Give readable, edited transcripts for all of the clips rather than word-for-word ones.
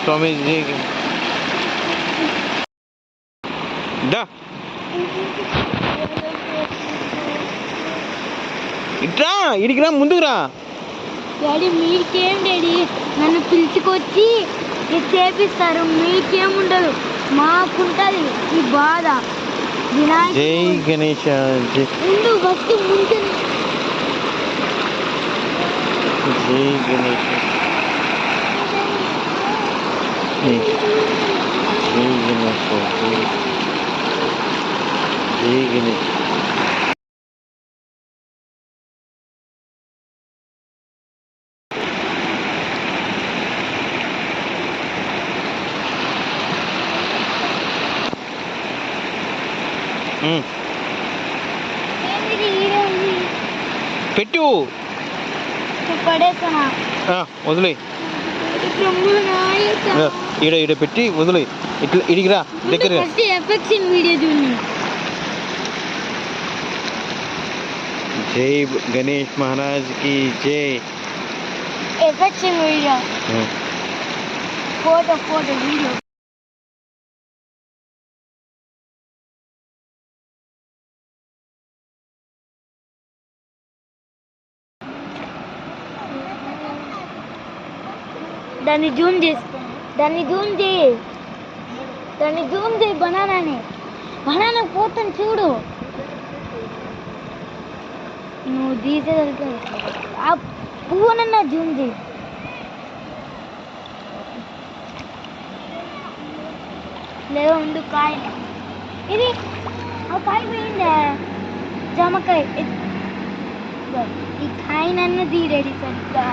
స్వామీజీ దా ఇట్రా ఇడికి రా ముందుకు రా. డాడీ మీకేం డాడీ నన్ను పిలుచుకొచ్చి చేపిస్తారు, మీకేముండదు, మాకుంటుంది ఈ బాధ. జై గణేష. ముందు ఫస్ట్ ముందు జై గణేష. జై గణేష. జై గణేష. పెట్టు పడేసానా వదిలే. ఈడ ఈడ పెట్టి వదిలే. ఇట్లా ఇడికి రా దగ్గర. వీడియో చూడండి. జై గణేష్ మహారాజ్ కి జై. Affection video, photo video. దాన్ని జూమ్ చేయి బనానా పోతాను చూడు. నువ్వు తీసేదలికి ఆ పువ్వునన్నా జూమ్ చేయి. లేదా ఉండు కాయ. ఇది ఆ కాయ పోయిందే జామకాయ. ఈ కాయనన్న తీరేది సరిగ్గా.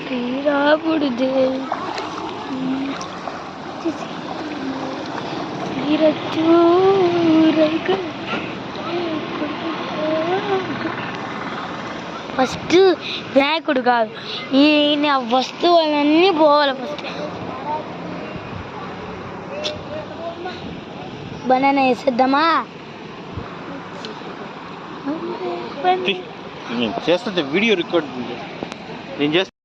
శ్రీరాముడు జై ఫస్ట్ వినాయకుడు కాదు, ఈయన వస్తువులన్నీ పోవాలి. ఫస్ట్ బనానా వేసేద్దామా? చేస్తా వీడియో రికార్డ్ నేను చేస్తా.